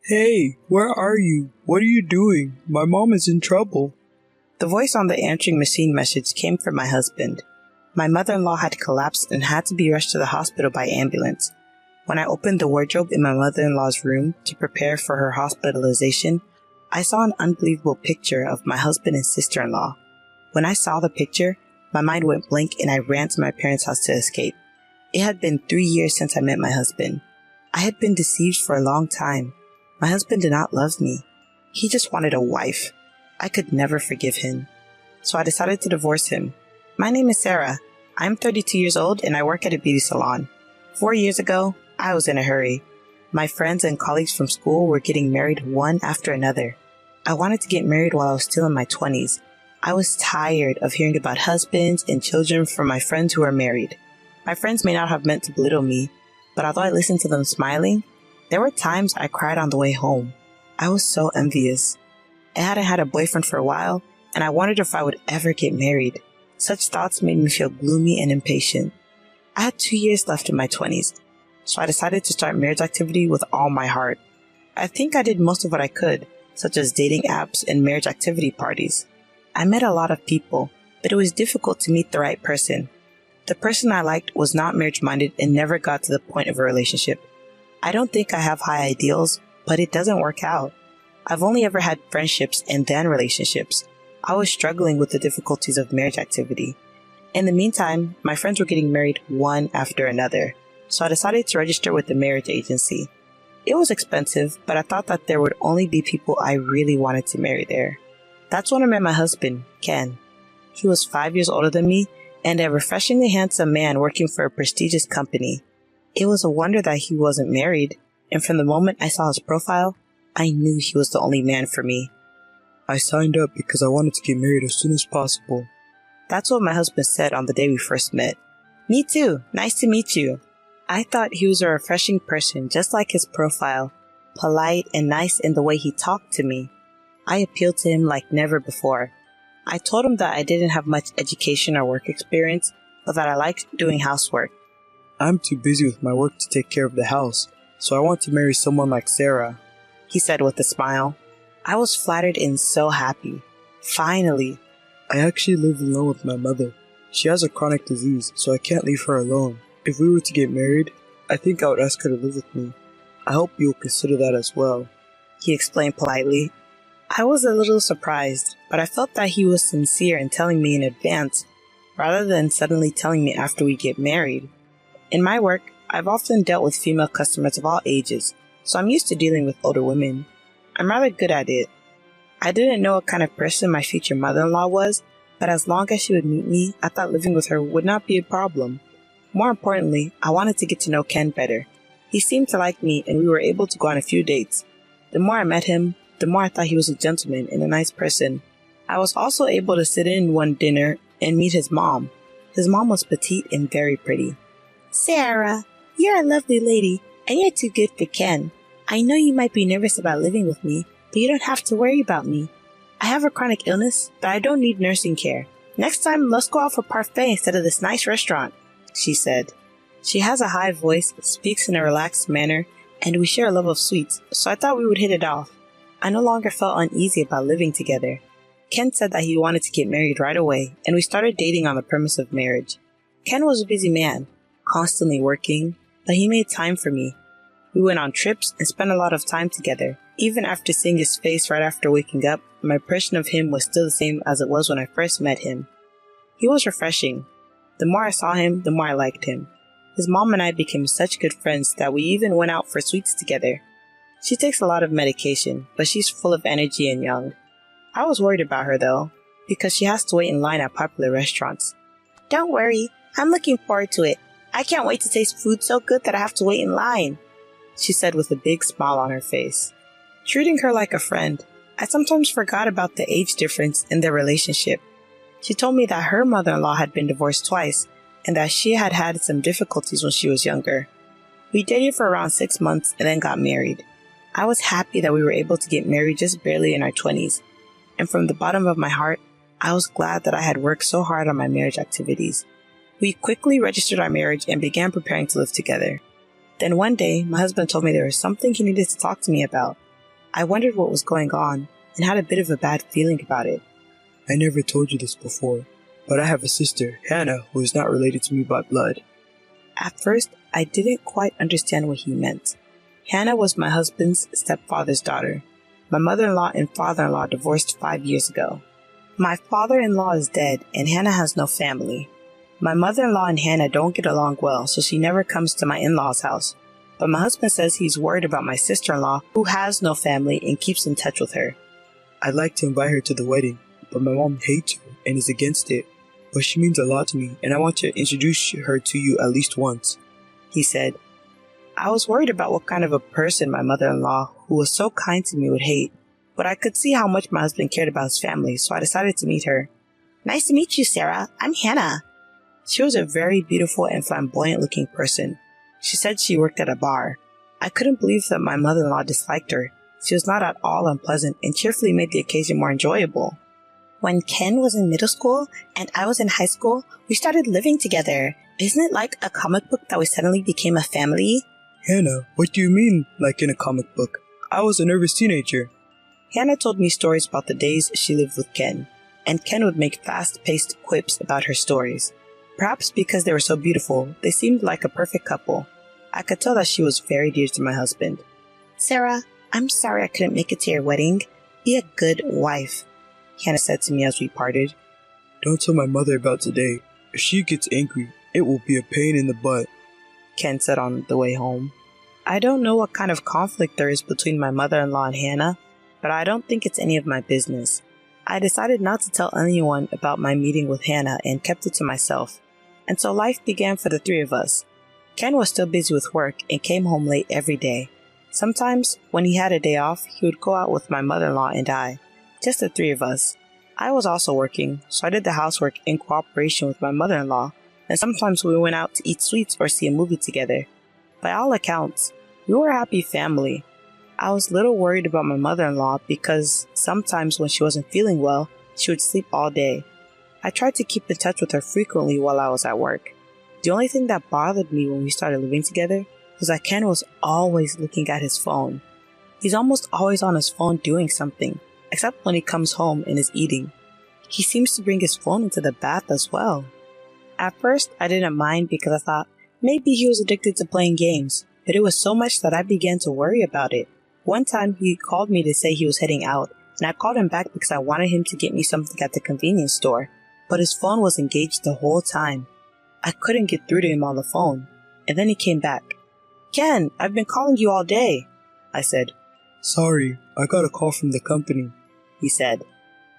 Hey, where are you? What are you doing? My mom is in trouble. The voice on the answering machine message came from my husband. My mother-in-law had collapsed and had to be rushed to the hospital by ambulance. When I opened the wardrobe in my mother-in-law's room to prepare for her hospitalization, I saw an unbelievable picture of my husband and sister-in-law. When I saw the picture, my mind went blank and I ran to my parents' house to escape. It had been 3 years since I met my husband. I had been deceived for a long time. My husband did not love me. He just wanted a wife. I could never forgive him. So I decided to divorce him. My name is Sarah. I'm 32 years old and I work at a beauty salon. 4 years ago, I was in a hurry. My friends and colleagues from school were getting married one after another. I wanted to get married while I was still in my 20s. I was tired of hearing about husbands and children from my friends who were married. My friends may not have meant to belittle me, but although I listened to them smiling, there were times I cried on the way home. I was so envious. I hadn't had a boyfriend for a while, and I wondered if I would ever get married. Such thoughts made me feel gloomy and impatient. I had 2 years left in my 20s, so I decided to start marriage activity with all my heart. I think I did most of what I could, such as dating apps and marriage activity parties. I met a lot of people, but it was difficult to meet the right person. The person I liked was not marriage-minded and never got to the point of a relationship. I don't think I have high ideals, but it doesn't work out. I've only ever had friendships and then relationships. I was struggling with the difficulties of marriage activity. In the meantime, my friends were getting married one after another, so I decided to register with the marriage agency. It was expensive, but I thought that there would only be people I really wanted to marry there. That's when I met my husband, Ken. He was 5 years older than me and a refreshingly handsome man working for a prestigious company. It was a wonder that he wasn't married, and from the moment I saw his profile, I knew he was the only man for me. I signed up because I wanted to get married as soon as possible. That's what my husband said on the day we first met. Me too. Nice to meet you. I thought he was a refreshing person, just like his profile, polite and nice in the way he talked to me. I appealed to him like never before. I told him that I didn't have much education or work experience, but that I liked doing housework. I'm too busy with my work to take care of the house, so I want to marry someone like Sarah, he said with a smile. I was flattered and so happy. Finally. I actually live alone with my mother. She has a chronic disease, so I can't leave her alone. If we were to get married, I think I would ask her to live with me. I hope you'll consider that as well, he explained politely. I was a little surprised, but I felt that he was sincere in telling me in advance, rather than suddenly telling me after we get married. In my work, I've often dealt with female customers of all ages, so I'm used to dealing with older women. I'm rather good at it. I didn't know what kind of person my future mother-in-law was, but as long as she would meet me, I thought living with her would not be a problem. More importantly, I wanted to get to know Ken better. He seemed to like me and we were able to go on a few dates. The more I met him, the more I thought he was a gentleman and a nice person. I was also able to sit in one dinner and meet his mom. His mom was petite and very pretty. Sarah, you're a lovely lady, and you're too good for Ken. I know you might be nervous about living with me, but you don't have to worry about me. I have a chronic illness, but I don't need nursing care. Next time, let's go out for parfait instead of this nice restaurant, she said. She has a high voice, speaks in a relaxed manner, and we share a love of sweets, so I thought we would hit it off. I no longer felt uneasy about living together. Ken said that he wanted to get married right away, and we started dating on the premise of marriage. Ken was a busy man, constantly working, but he made time for me. We went on trips and spent a lot of time together. Even after seeing his face right after waking up, my impression of him was still the same as it was when I first met him. He was refreshing. The more I saw him, the more I liked him. His mom and I became such good friends that we even went out for sweets together. She takes a lot of medication, but she's full of energy and young. I was worried about her though, because she has to wait in line at popular restaurants. Don't worry, I'm looking forward to it. I can't wait to taste food so good that I have to wait in line, she said with a big smile on her face. Treating her like a friend, I sometimes forgot about the age difference in their relationship. She told me that her mother-in-law had been divorced twice and that she had had some difficulties when she was younger. We dated for around 6 months and then got married. I was happy that we were able to get married just barely in our 20s, and from the bottom of my heart, I was glad that I had worked so hard on my marriage activities. We quickly registered our marriage and began preparing to live together. Then one day, my husband told me there was something he needed to talk to me about. I wondered what was going on and had a bit of a bad feeling about it. I never told you this before, but I have a sister, Hannah, who is not related to me by blood. At first, I didn't quite understand what he meant. Hannah was my husband's stepfather's daughter. My mother-in-law and father-in-law divorced 5 years ago. My father-in-law is dead and Hannah has no family. My mother-in-law and Hannah don't get along well, so she never comes to my in-laws' house. But my husband says he's worried about my sister-in-law, who has no family and keeps in touch with her. I'd like to invite her to the wedding, but my mom hates her and is against it. But she means a lot to me, and I want to introduce her to you at least once, he said. I was worried about what kind of a person my mother-in-law, who was so kind to me, would hate, but I could see how much my husband cared about his family, so I decided to meet her. Nice to meet you, Sarah. I'm Hannah. She was a very beautiful and flamboyant-looking person. She said she worked at a bar. I couldn't believe that my mother-in-law disliked her. She was not at all unpleasant and cheerfully made the occasion more enjoyable. When Ken was in middle school and I was in high school, we started living together. Isn't it like a comic book that we suddenly became a family? Hannah, what do you mean, like in a comic book? I was a nervous teenager. Hannah told me stories about the days she lived with Ken, and Ken would make fast-paced quips about her stories. Perhaps because they were so beautiful, they seemed like a perfect couple. I could tell that she was very dear to my husband. Sarah, I'm sorry I couldn't make it to your wedding. Be a good wife, Hannah said to me as we parted. Don't tell my mother about today. If she gets angry, it will be a pain in the butt, Ken said on the way home. I don't know what kind of conflict there is between my mother-in-law and Hannah, but I don't think it's any of my business. I decided not to tell anyone about my meeting with Hannah and kept it to myself. And so life began for the three of us. Ken was still busy with work and came home late every day. Sometimes, when he had a day off, he would go out with my mother-in-law and I. Just the three of us. I was also working, so I did the housework in cooperation with my mother-in-law, and sometimes we went out to eat sweets or see a movie together. By all accounts, we were a happy family. I was a little worried about my mother-in-law because sometimes when she wasn't feeling well, she would sleep all day. I tried to keep in touch with her frequently while I was at work. The only thing that bothered me when we started living together was that Ken was always looking at his phone. He's almost always on his phone doing something, except when he comes home and is eating. He seems to bring his phone into the bath as well. At first, I didn't mind because I thought maybe he was addicted to playing games, but it was so much that I began to worry about it. One time, he called me to say he was heading out, and I called him back because I wanted him to get me something at the convenience store, but his phone was engaged the whole time. I couldn't get through to him on the phone, and then he came back. Ken, I've been calling you all day, I said. Sorry, I got a call from the company, he said.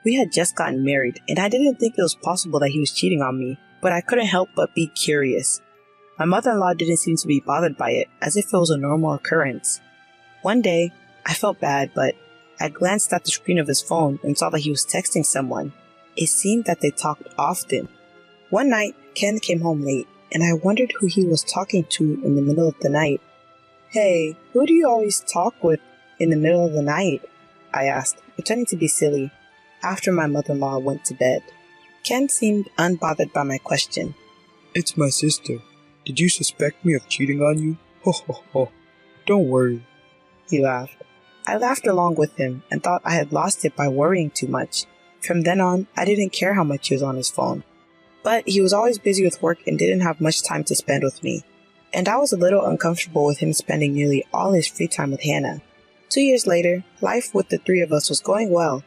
We had just gotten married, and I didn't think it was possible that he was cheating on me, but I couldn't help but be curious. My mother-in-law didn't seem to be bothered by it, as if it was a normal occurrence. One day, I felt bad, but I glanced at the screen of his phone and saw that he was texting someone. It seemed that they talked often. One night, Ken came home late, and I wondered who he was talking to in the middle of the night. Hey, who do you always talk with in the middle of the night? I asked, pretending to be silly, after my mother-in-law went to bed. Ken seemed unbothered by my question. It's my sister. Did you suspect me of cheating on you? Ho ho ho. Don't worry. He laughed. I laughed along with him and thought I had lost it by worrying too much. From then on, I didn't care how much he was on his phone. But he was always busy with work and didn't have much time to spend with me. And I was a little uncomfortable with him spending nearly all his free time with Hannah. 2 years later, life with the three of us was going well.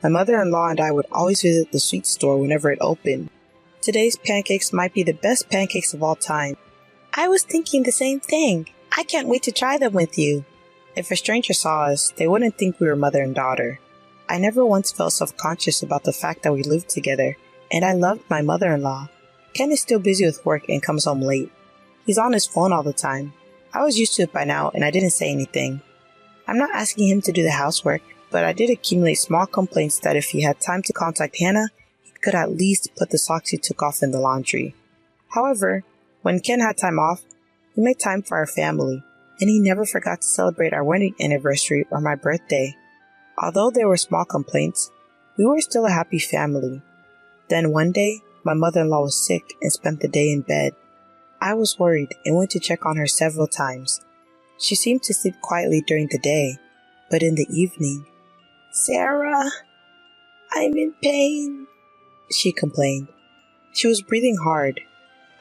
My mother-in-law and I would always visit the sweet store whenever it opened. Today's pancakes might be the best pancakes of all time. I was thinking the same thing. I can't wait to try them with you. If a stranger saw us, they wouldn't think we were mother and daughter. I never once felt self-conscious about the fact that we lived together, and I loved my mother-in-law. Ken is still busy with work and comes home late. He's on his phone all the time. I was used to it by now, and I didn't say anything. I'm not asking him to do the housework, but I did accumulate small complaints that if he had time to contact Hannah, he could at least put the socks he took off in the laundry. However, when Ken had time off, he made time for our family, and he never forgot to celebrate our wedding anniversary or my birthday. Although there were small complaints, we were still a happy family. Then one day, my mother-in-law was sick and spent the day in bed. I was worried and went to check on her several times. She seemed to sleep quietly during the day, But in the evening, "Sarah, I'm in pain," she complained. She was breathing hard.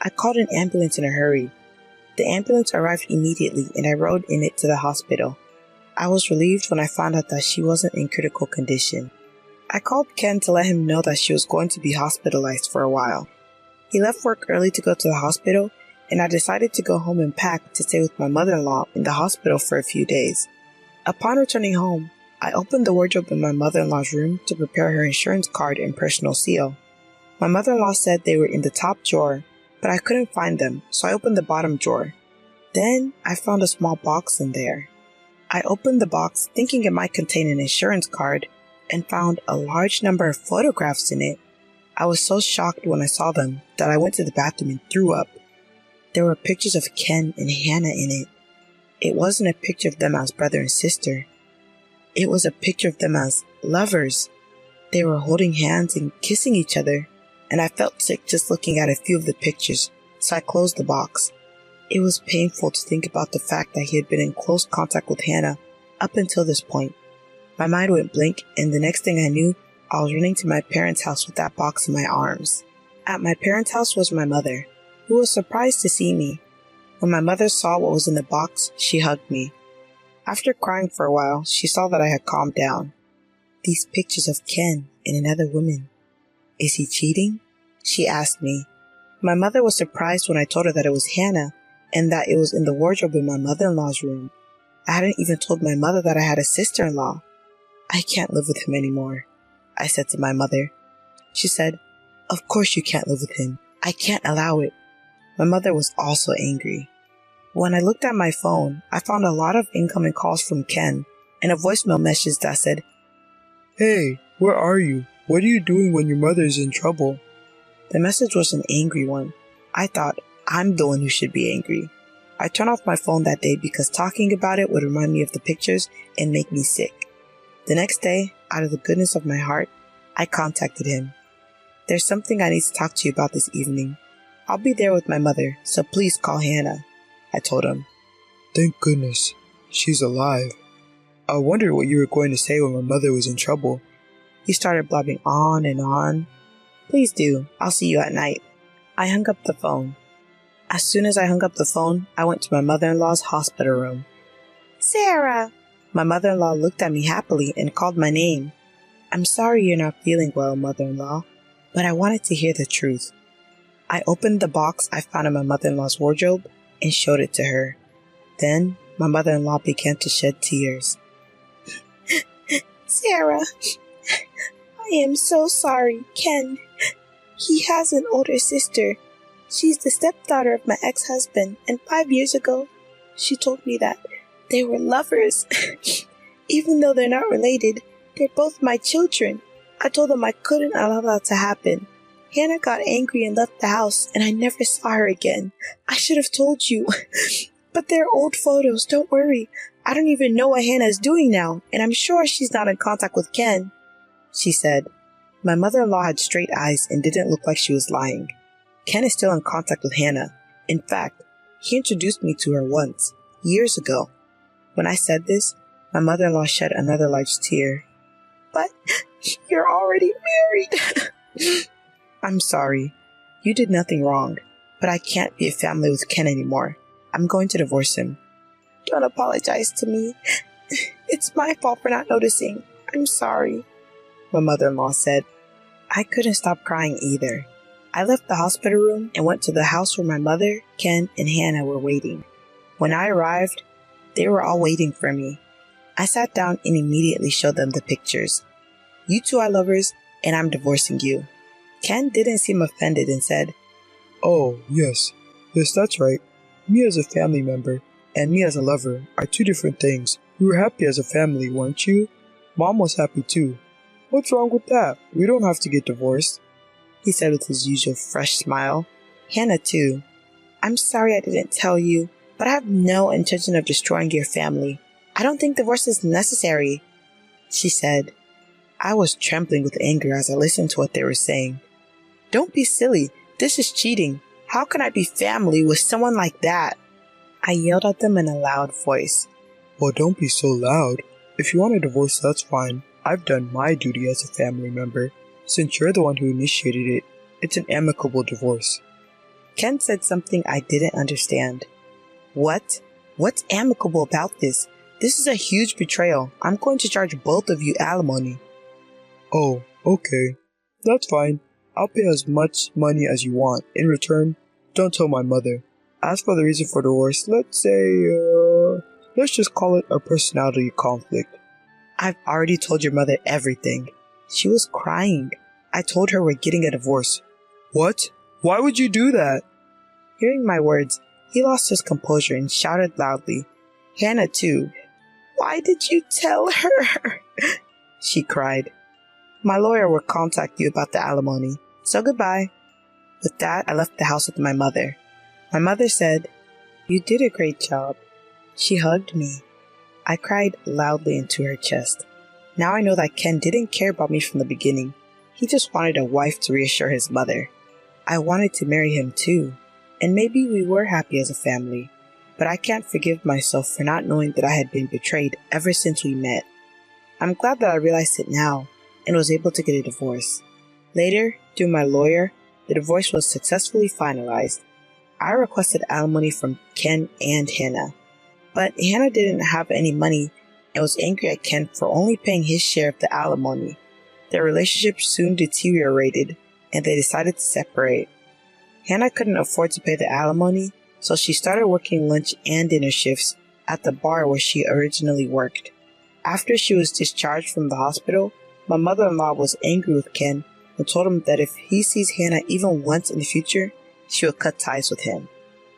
I called an ambulance in a hurry. The ambulance arrived immediately and I rode in it to the hospital. I was relieved when I found out that she wasn't in critical condition. I called Ken to let him know that she was going to be hospitalized for a while. He left work early to go to the hospital, and I decided to go home and pack to stay with my mother-in-law in the hospital for a few days. Upon returning home, I opened the wardrobe in my mother-in-law's room to prepare her insurance card and personal seal. My mother-in-law said they were in the top drawer, but I couldn't find them, so I opened the bottom drawer. Then I found a small box in there. I opened the box thinking it might contain an insurance card and found a large number of photographs in it. I was so shocked when I saw them that I went to the bathroom and threw up. There were pictures of Ken and Hannah in it. It wasn't a picture of them as brother and sister. It was a picture of them as lovers. They were holding hands and kissing each other, and I felt sick just looking at a few of the pictures, so I closed the box. It was painful to think about the fact that he had been in close contact with Hannah up until this point. My mind went blank, and the next thing I knew, I was running to my parents' house with that box in my arms. At my parents' house was my mother, who was surprised to see me. When my mother saw what was in the box, she hugged me. After crying for a while, she saw that I had calmed down. "These pictures of Ken and another woman. Is he cheating?" she asked me. My mother was surprised when I told her that it was Hannah and that it was in the wardrobe in my mother-in-law's room. I hadn't even told my mother that I had a sister-in-law. "I can't live with him anymore," I said to my mother. She said, "Of course you can't live with him. I can't allow it." My mother was also angry. When I looked at my phone, I found a lot of incoming calls from Ken and a voicemail message that said, "Hey, where are you? What are you doing when your mother is in trouble?" The message was an angry one. I thought, I'm the one who should be angry. I turned off my phone that day because talking about it would remind me of the pictures and make me sick. The next day, out of the goodness of my heart, I contacted him. "There's something I need to talk to you about this evening. I'll be there with my mother, so please call Hannah," I told him. "Thank goodness, she's alive. I wondered what you were going to say when my mother was in trouble." He started blabbing on and on. "Please do. I'll see you at night." I hung up the phone. As soon as I hung up the phone, I went to my mother-in-law's hospital room. "Sarah!" My mother-in-law looked at me happily and called my name. "I'm sorry you're not feeling well, mother-in-law, but I wanted to hear the truth." I opened the box I found in my mother-in-law's wardrobe and showed it to her. Then my mother-in-law began to shed tears. "Sarah, I am so sorry, Ken. He has an older sister. She's the stepdaughter of my ex-husband, and 5 years ago, she told me that they were lovers. Even though they're not related, they're both my children. I told them I couldn't allow that to happen. Hannah got angry and left the house, and I never saw her again. I should have told you. But they're old photos, don't worry. I don't even know what Hannah is doing now, and I'm sure she's not in contact with Ken," she said. My mother-in-law had straight eyes and didn't look like she was lying. Ken is still in contact with Hannah. In fact, he introduced me to her once, years ago. When I said this, my mother-in-law shed another large tear. "But you're already married." "I'm sorry. You did nothing wrong, but I can't be a family with Ken anymore. I'm going to divorce him." "Don't apologize to me. It's my fault for not noticing. I'm sorry," my mother-in-law said. I couldn't stop crying either. I left the hospital room and went to the house where my mother, Ken, and Hannah were waiting. When I arrived, they were all waiting for me. I sat down and immediately showed them the pictures. "You two are lovers, and I'm divorcing you." Ken didn't seem offended and said, "Oh, yes, that's right. Me as a family member and me as a lover are two different things. We were happy as a family, weren't you? Mom was happy too. What's wrong with that? We don't have to get divorced," he said with his usual fresh smile. Hannah too. "I'm sorry I didn't tell you, but I have no intention of destroying your family. I don't think divorce is necessary," she said. I was trembling with anger as I listened to what they were saying. "Don't be silly. This is cheating. How can I be family with someone like that?" I yelled at them in a loud voice. "Well, don't be so loud. If you want a divorce, that's fine. I've done my duty as a family member. Since you're the one who initiated it, it's an amicable divorce. Ken said something I didn't understand. What? What's amicable about this? This is a huge betrayal. I'm going to charge both of you alimony. Oh, okay. That's fine. I'll pay as much money as you want. In return, don't tell my mother. As for the reason for divorce, let's just call it a personality conflict. I've already told your mother everything. She was crying. I told her we're getting a divorce. What? Why would you do that? Hearing my words, he lost his composure and shouted loudly. Hannah too. Why did you tell her? She cried. My lawyer will contact you about the alimony, so goodbye. With that, I left the house with my mother. My mother said, You did a great job. She hugged me. I cried loudly into her chest. Now I know that Ken didn't care about me from the beginning. He just wanted a wife to reassure his mother. I wanted to marry him too, and maybe we were happy as a family, but I can't forgive myself for not knowing that I had been betrayed ever since we met. I'm glad that I realized it now and was able to get a divorce. Later, through my lawyer, the divorce was successfully finalized. I requested alimony from Ken and Hannah, but Hannah didn't have any money and was angry at Ken for only paying his share of the alimony. Their relationship soon deteriorated and they decided to separate. Hannah couldn't afford to pay the alimony, so she started working lunch and dinner shifts at the bar where she originally worked. After she was discharged from the hospital, my mother-in-law was angry with Ken and told him that if he sees Hannah even once in the future, she will cut ties with him.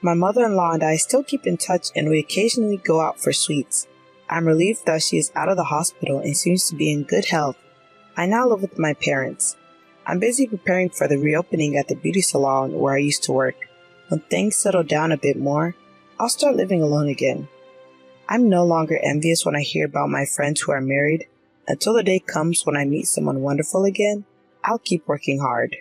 My mother-in-law and I still keep in touch and we occasionally go out for sweets. I'm relieved that she is out of the hospital and seems to be in good health. I now live with my parents. I'm busy preparing for the reopening at the beauty salon where I used to work. When things settle down a bit more, I'll start living alone again. I'm no longer envious when I hear about my friends who are married. Until the day comes when I meet someone wonderful again, I'll keep working hard.